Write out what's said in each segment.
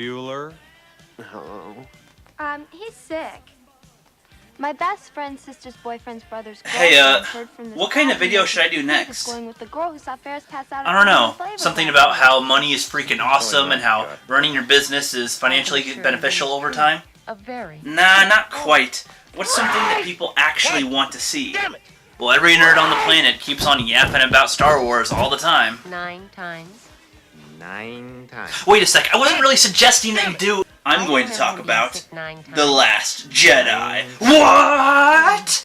Bueller? Oh. He's sick. My best friend's sister's boyfriend's brother's Hey, girlfriend heard from this what kind of pageant video should I do he was next? going with the girl who saw Ferris pass out I don't know. of flavor Something last about night. how money is freaking awesome not and how good. running your business is financially beneficial over time? A very Nah, not quite. What's something that people actually want to see? Well, every nerd on the planet keeps on yapping about Star Wars all the time. 9 times. 9 times. Wait a sec, I wasn't really suggesting that you do. I'm going to talk about The Last Jedi. What?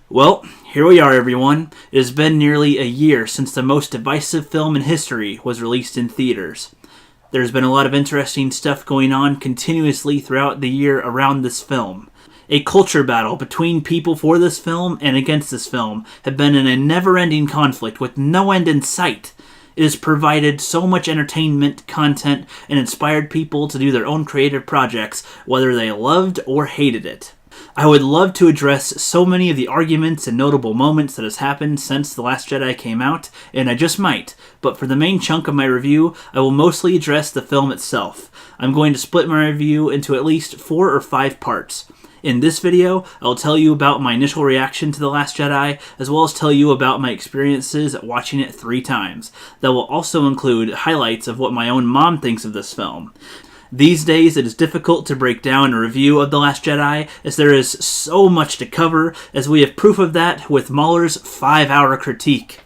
Well, here we are, everyone. It has been nearly a year since the most divisive film in history was released in theaters. There's been a lot of interesting stuff going on continuously throughout the year around this film. A culture battle between people for this film and against this film have been in a never-ending conflict with no end in sight. It has provided so much entertainment, content, and inspired people to do their own creative projects, whether they loved or hated it. I would love to address so many of the arguments and notable moments that has happened since The Last Jedi came out, and I just might, but for the main chunk of my review, I will mostly address the film itself. I'm going to split my review into at least 4 or 5 parts. In this video, I'll tell you about my initial reaction to The Last Jedi, as well as tell you about my experiences watching it 3 times. That will also include highlights of what my own mom thinks of this film. These days, it is difficult to break down a review of The Last Jedi, as there is so much to cover, as we have proof of that with Mahler's 5-hour critique.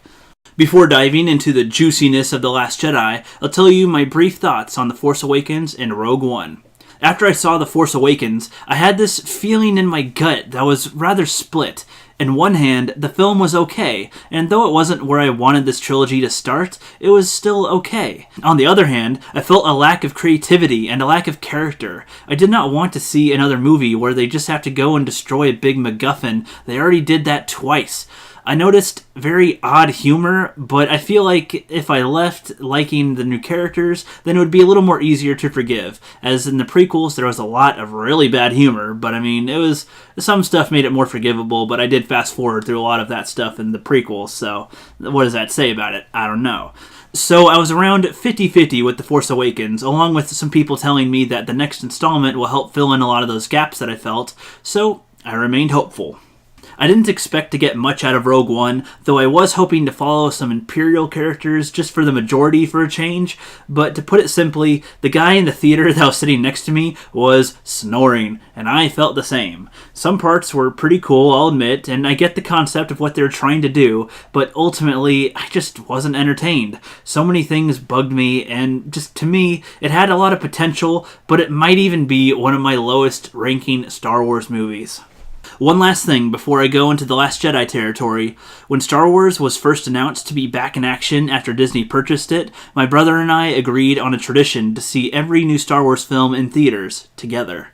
Before diving into the juiciness of The Last Jedi, I'll tell you my brief thoughts on The Force Awakens and Rogue One. After I saw The Force Awakens, I had this feeling in my gut that was rather split. On one hand, the film was okay, and though it wasn't where I wanted this trilogy to start, it was still okay. On the other hand, I felt a lack of creativity and a lack of character. I did not want to see another movie where they just have to go and destroy a big MacGuffin. They already did that twice. I noticed very odd humor, but I feel like if I left liking the new characters, then it would be a little more easier to forgive. As in the prequels, there was a lot of really bad humor, but I mean, some stuff made it more forgivable, but I did fast forward through a lot of that stuff in the prequels, so what does that say about it? I don't know. So I was around 50-50 with The Force Awakens, along with some people telling me that the next installment will help fill in a lot of those gaps that I felt, so I remained hopeful. I didn't expect to get much out of Rogue One, though I was hoping to follow some Imperial characters just for the majority for a change, but to put it simply, the guy in the theater that was sitting next to me was snoring, and I felt the same. Some parts were pretty cool, I'll admit, and I get the concept of what they were trying to do, but ultimately, I just wasn't entertained. So many things bugged me, and just to me, it had a lot of potential, but it might even be one of my lowest ranking Star Wars movies. One last thing before I go into The Last Jedi territory. When Star Wars was first announced to be back in action after Disney purchased it, my brother and I agreed on a tradition to see every new Star Wars film in theaters together.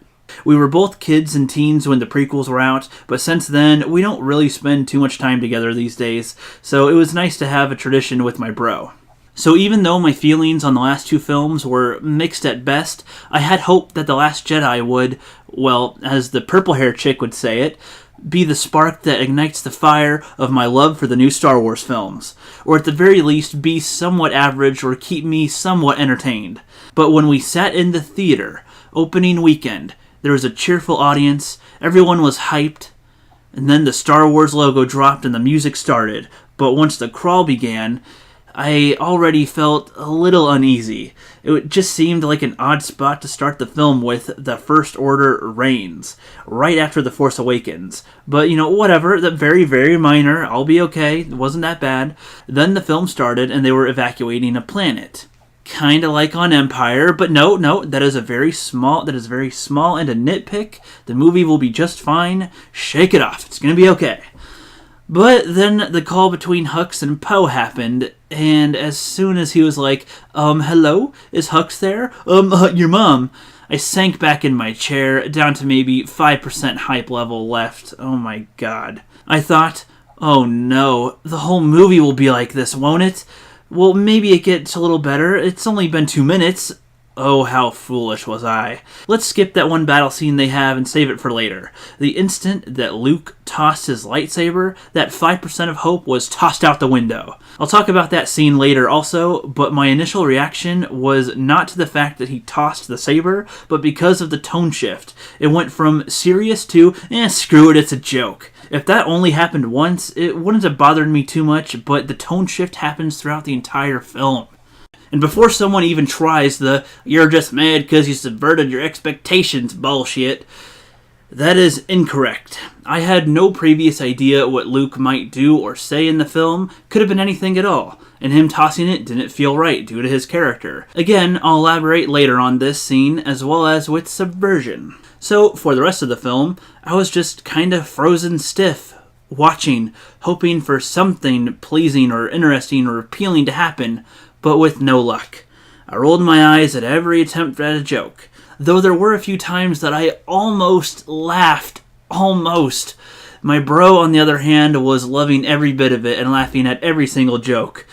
We were both kids and teens when the prequels were out, but since then, we don't really spend too much time together these days, so it was nice to have a tradition with my bro. So even though my feelings on the last 2 films were mixed at best, I had hope that The Last Jedi would, well, as the purple-haired chick would say it, be the spark that ignites the fire of my love for the new Star Wars films, or at the very least be somewhat average or keep me somewhat entertained. But when we sat in the theater, opening weekend, there was a cheerful audience, everyone was hyped, and then the Star Wars logo dropped and the music started, but once the crawl began, I already felt a little uneasy. It just seemed like an odd spot to start the film with the First Order reigns, right after The Force Awakens. But, whatever, that very, very minor, I'll be okay, it wasn't that bad. Then the film started and they were evacuating a planet. Kinda like on Empire, but no, that is very small and a nitpick. The movie will be just fine. Shake it off, it's gonna be okay. But then the call between Hux and Poe happened, and as soon as he was like, hello? Is Hux there? Your mom. I sank back in my chair, down to maybe 5% hype level left. Oh my god. I thought, oh no, the whole movie will be like this, won't it? Well, maybe it gets a little better. It's only been 2 minutes. Oh, how foolish was I. Let's skip that one battle scene they have and save it for later. The instant that Luke tossed his lightsaber, that 5% of hope was tossed out the window. I'll talk about that scene later also, but my initial reaction was not to the fact that he tossed the saber, but because of the tone shift. It went from serious to, screw it, it's a joke. If that only happened once, it wouldn't have bothered me too much, but the tone shift happens throughout the entire film. And before someone even tries the "you're just mad because you subverted your expectations" bullshit, that is incorrect. I had no previous idea what Luke might do or say in the film. Could have been anything at all, and him tossing it didn't feel right due to his character. Again, I'll elaborate later on this scene, as well as with subversion. So, for the rest of the film, I was just kind of frozen stiff, watching, hoping for something pleasing or interesting or appealing to happen, but with no luck. I rolled my eyes at every attempt at a joke, though there were a few times that I almost laughed. Almost. My bro, on the other hand, was loving every bit of it and laughing at every single joke.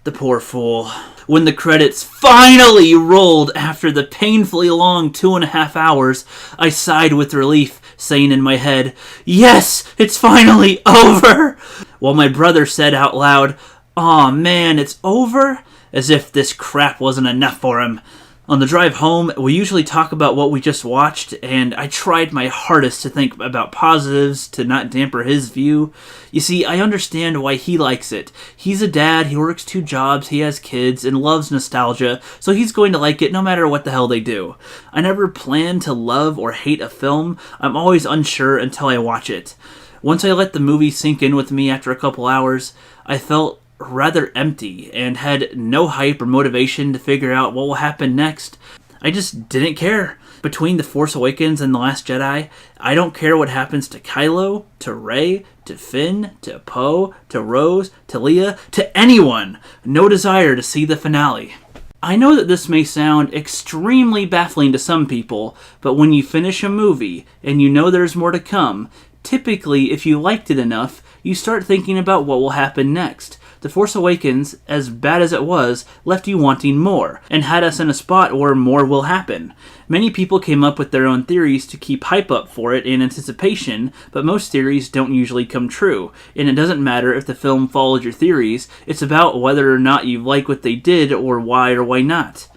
The poor fool. When the credits finally rolled after the painfully long 2.5 hours, I sighed with relief, saying in my head, "Yes, it's finally over!" While my brother said out loud, "Aw man, it's over?" As if this crap wasn't enough for him. On the drive home, we usually talk about what we just watched, and I tried my hardest to think about positives to not damper his view. You see, I understand why he likes it. He's a dad, he works 2 jobs, he has kids, and loves nostalgia, so he's going to like it no matter what the hell they do. I never plan to love or hate a film. I'm always unsure until I watch it. Once I let the movie sink in with me after a couple hours, I felt rather empty and had no hype or motivation to figure out what will happen next. I just didn't care. Between The Force Awakens and The Last Jedi, I don't care what happens to Kylo, to Rey, to Finn, to Poe, to Rose, to Leia, to anyone. No desire to see the finale. I know that this may sound extremely baffling to some people, but when you finish a movie and you know there's more to come, typically if you liked it enough, you start thinking about what will happen next. The Force Awakens, as bad as it was, left you wanting more, and had us in a spot where more will happen. Many people came up with their own theories to keep hype up for it in anticipation, but most theories don't usually come true, and it doesn't matter if the film followed your theories, it's about whether or not you like what they did or why not.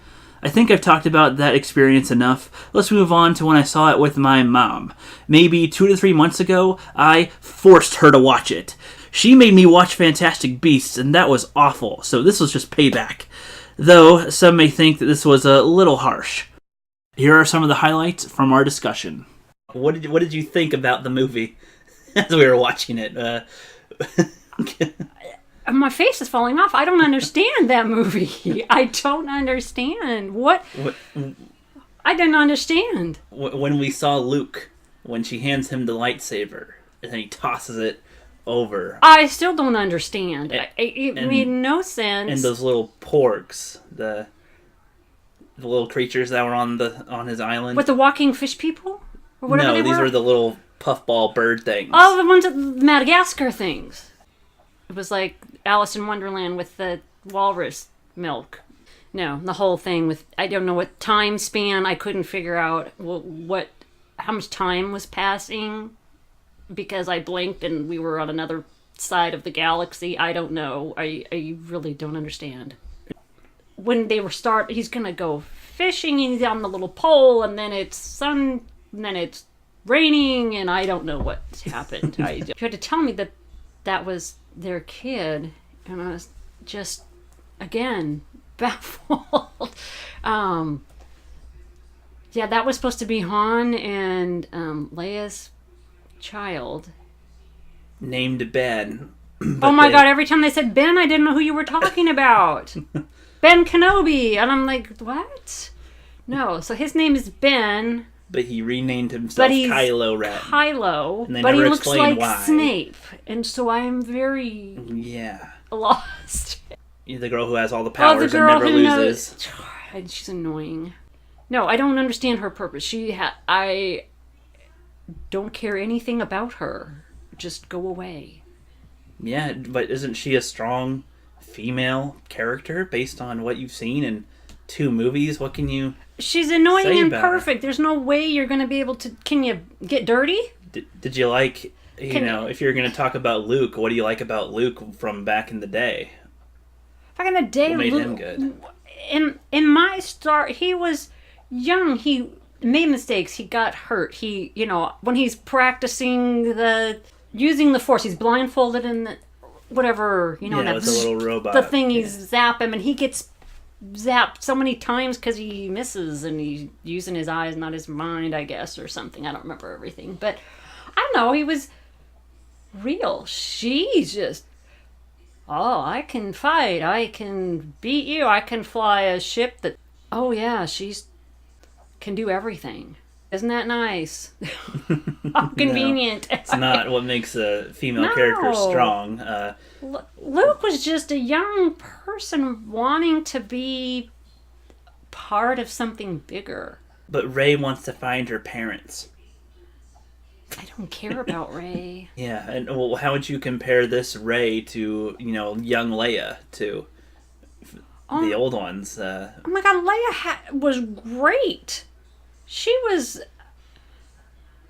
I think I've talked about that experience enough. Let's move on to when I saw it with my mom. Maybe 2 to 3 months ago, I forced her to watch it. She made me watch Fantastic Beasts, and that was awful, so this was just payback. Though, some may think that this was a little harsh. Here are some of the highlights from our discussion. What did you think about the movie as we were watching it? My face is falling off. I don't understand that movie. I don't understand. What? I didn't understand. When we saw Luke, when she hands him the lightsaber, and then he tosses it over. I still don't understand. It made no sense. And those little porgs, the little creatures that were on his island. With the walking fish people? Or whatever no, they these were? were the little puffball bird things. Oh, the ones at Madagascar things. It was like Alice in Wonderland with the walrus milk. No, the whole thing with, I don't know what time span, I couldn't figure out how much time was passing. Because I blinked and we were on another side of the galaxy. I don't know. I really don't understand. When they he's gonna go fishing, he's on the little pole, and then it's sun, and then it's raining, and I don't know what happened. You had to tell me that was their kid, and I was just, again, baffled. Yeah, that was supposed to be Han and Leia's child named Ben. Oh my god, every time they said Ben, I didn't know who you were talking about. Ben Kenobi. And I'm like, what? No, so his name is Ben. But he renamed himself Kylo Ren. Kylo. And they but never he looks like why. Snape. And so I'm very lost. You're the girl who has all the powers and never loses. And she's annoying. No, I don't understand her purpose. I don't care anything about her. Just go away. Yeah, but isn't she a strong female character based on what you've seen? And 2 movies. What can you... She's annoying Say and about her. perfect. There's no way you're going to be able to... Can you get dirty? Did you like... if you're going to talk about Luke, what do you like about Luke from back in the day? Back in the day, What made him good? In my start, he was young. He made mistakes. He got hurt. He, when he's practicing using the Force, he's blindfolded and whatever, Yeah, it was a little robot. the thingies zap him, and he gets zapped so many times because he misses, and he's using his eyes, not his mind, I guess, or something. I don't remember everything, but I don't know. He was real. She's just, I can fight. I can beat you. I can fly a ship that... Oh, yeah, she's can do everything. Isn't that nice? How convenient. No, it's not what makes a female character strong. Luke was just a young person wanting to be part of something bigger. But Rey wants to find her parents. I don't care about Rey. Yeah, and how would you compare this Rey to, young Leia, to the old ones? Oh my god, Leia was great. She was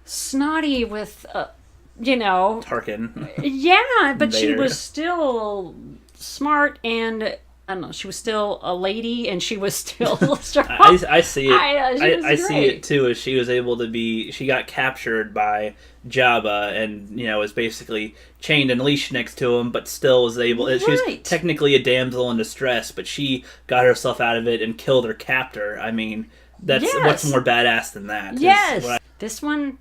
snotty with, Tarkin. Yeah, but she Vader. was still smart and... I don't know. She was still a lady, and she was still strong. I see it. I see it too. As she was able to be, she got captured by Jabba, and was basically chained and leashed next to him, but still was able. She was technically a damsel in distress, but she got herself out of it and killed her captor. I mean, that's what's more badass than that? Yes, this one.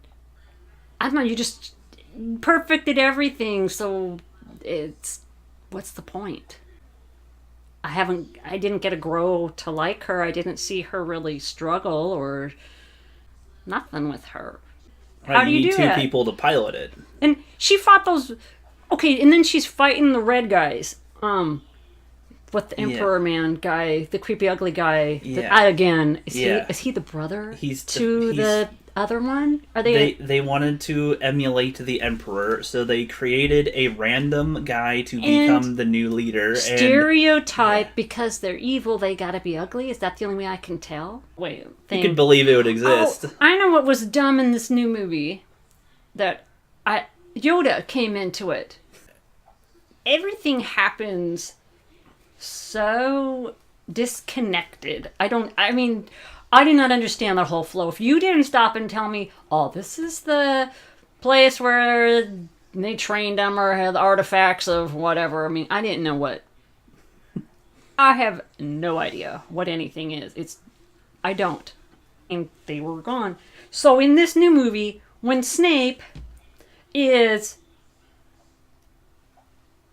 I don't know. You just perfected everything, so what's the point? I didn't get to grow to like her. I didn't see her really struggle or nothing with her. Right, How do you do two that? people to pilot it. And she fought those... Okay, and then she's fighting the red guys. With the Emperor man guy, the creepy ugly guy. Yeah. Is he the brother to the other one? Are They wanted to emulate the Emperor, so they created a random guy to become the new leader. Stereotype, because they're evil, they gotta be ugly? Is that the only way I can tell? Wait, you could believe it would exist. Oh, I know what was dumb in this new movie. Yoda came into it. Everything happens so disconnected. I did not understand the whole flow. If you didn't stop and tell me, this is the place where they trained them or had artifacts of whatever. I didn't know what. I have no idea what anything is. I don't. And they were gone. So in this new movie, when Snape is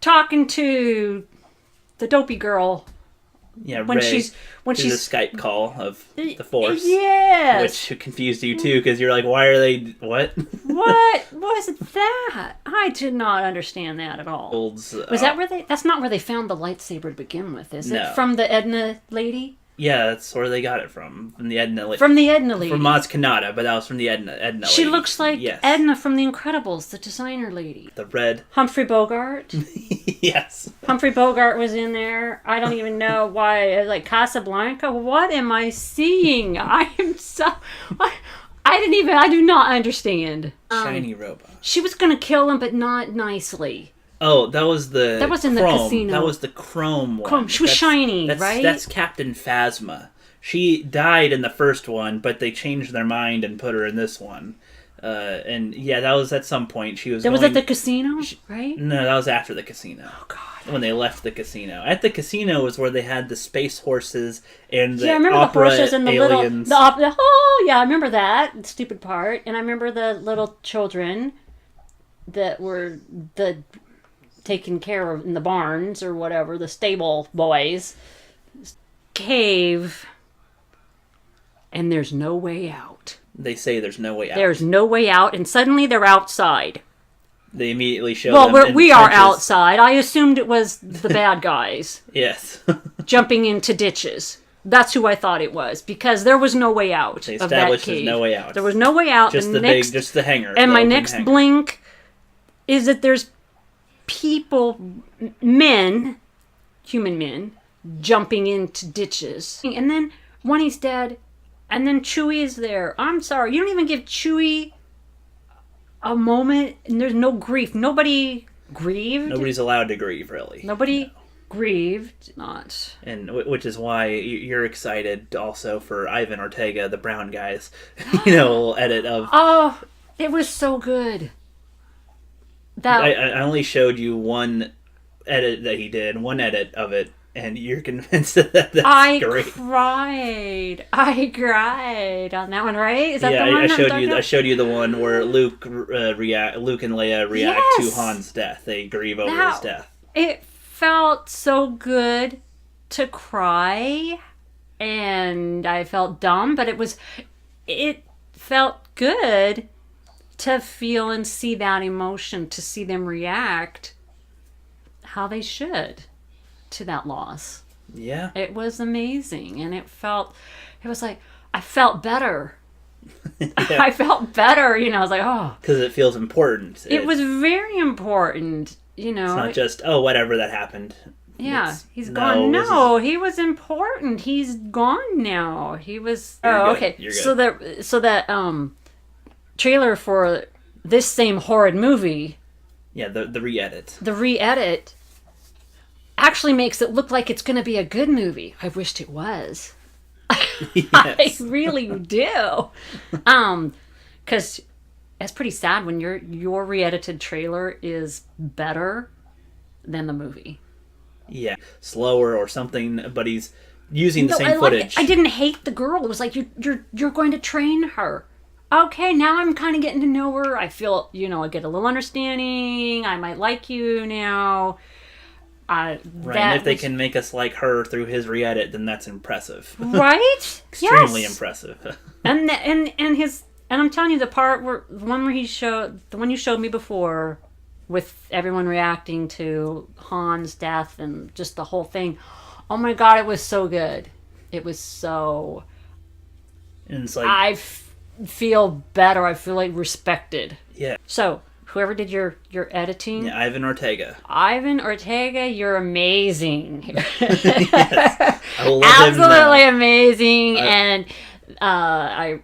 talking to the dopey girl... Yeah, when Rey, she's a Skype call of the Force. Yes. Which confused you too, because you're like, why are they... What? What was that? I did not understand that at all. Was that where they... That's not where they found the lightsaber to begin with, is it? From the Edna lady? Yeah, that's where they got it from the Edna lady. From the Edna lady. From Maz Kanata, but that was from the Edna lady. She looks like Edna from The Incredibles, the designer lady. The red. Humphrey Bogart. Yes. Humphrey Bogart was in there. I don't even know why. Like Casablanca? What am I seeing? I am so... I do not understand. Shiny robot. She was going to kill him, but not nicely. Oh, that was in the casino. That was the Chrome one. Chrome. She was shiny, right? That's Captain Phasma. She died in the first one, but they changed their mind and put her in this one. And yeah, that was at some point. She was. That was at the casino, right? No, that was after the casino. Oh God! When they left the casino. At the casino was where they had the space horses and the I remember opera the horses and the aliens. I remember that stupid part, and I remember the little children that were taken care of in the barns or whatever, the stable boys. Cave, and there's no way out. They say there's no way out. There's no way out, and suddenly they're outside. They immediately show them. Well, we are outside. I assumed it was the bad guys. Yes. Jumping into ditches. That's who I thought it was, because there was no way out They of that established cave. there's no way out. There was no way out. Just just the hangar. And the my open next hangar. blink is that there's people, men, human men, jumping into ditches. And then when he's dead, and then Chewie is there. I'm sorry, you don't even give Chewie a moment, and there's no grief. Nobody grieved. Nobody's allowed to grieve, really. Nobody grieved. Not. And which is why you're excited also for Ivan Ortega, the brown guy's, little edit of... Oh, it was so good. I only showed you one edit that he did, one edit of it, and you're convinced that that's great. I cried on that one, right? Is that the one? I showed you the one where Luke and Leia react to Han's death. They grieve over his death. It felt so good to cry, and I felt dumb, but it felt good to feel and see that emotion, to see them react how they should to that loss. Yeah. It was amazing, and it was like, I felt better. Yeah. I felt better, I was like, oh. Because it feels important. It was very important, It's not just, whatever that happened. Yeah, he's gone. No, he was important. He's gone now. He was... Oh, okay. You're good. So that trailer for this same horrid movie... Yeah, the re-edit. The re-edit actually makes it look like it's going to be a good movie. I wished it was. Yes. I really do. Because it's pretty sad when your re-edited trailer is better than the movie. Yeah, slower or something, but he's using the same footage. I didn't hate the girl. It was like, you're going to train her. Okay, now I'm kind of getting to know her. I feel, I get a little understanding. I might like you now. Right, and if they can make us like her through his re-edit, then that's impressive. Right? Extremely impressive. And I'm telling you, the one you showed me before, with everyone reacting to Han's death and just the whole thing. Oh my God, it was so good. It was so... And it's like... I feel better. I feel like respected. Yeah. So, whoever did your editing... Yeah, Ivan Ortega. Ivan Ortega, you're amazing. Yes. I love Absolutely amazing. And I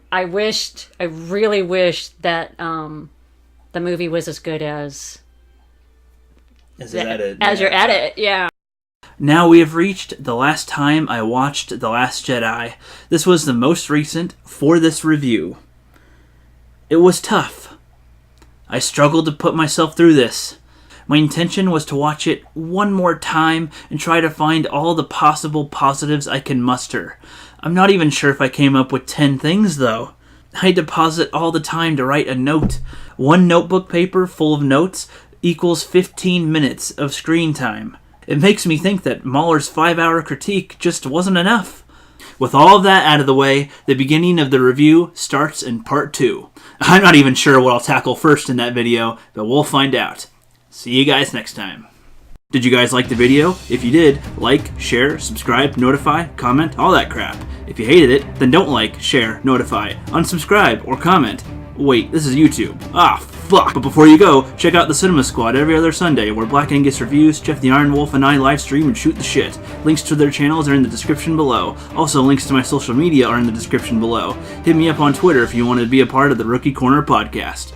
really wished that the movie was as good as your edit, yeah. Now we have reached the last time I watched The Last Jedi. This was the most recent for this review. It was tough. I struggled to put myself through this. My intention was to watch it one more time and try to find all the possible positives I can muster. I'm not even sure if I came up with 10 things, though. I had to pause it all the time to write a note. One notebook paper full of notes equals 15 minutes of screen time. It makes me think that Mahler's 5-hour critique just wasn't enough. With all of that out of the way, the beginning of the review starts in part 2. I'm not even sure what I'll tackle first in that video, but we'll find out. See you guys next time. Did you guys like the video? If you did, like, share, subscribe, notify, comment, all that crap. If you hated it, then don't like, share, notify, unsubscribe, or comment. Wait, this is YouTube. Ah, fuck. But before you go, check out the Cinema Squad every other Sunday, where Black Angus reviews, Geoff TheIronWolf and I live stream and shoot the shit. Links to their channels are in the description below. Also, links to my social media are in the description below. Hit me up on Twitter if you want to be a part of the Rookie Corner podcast.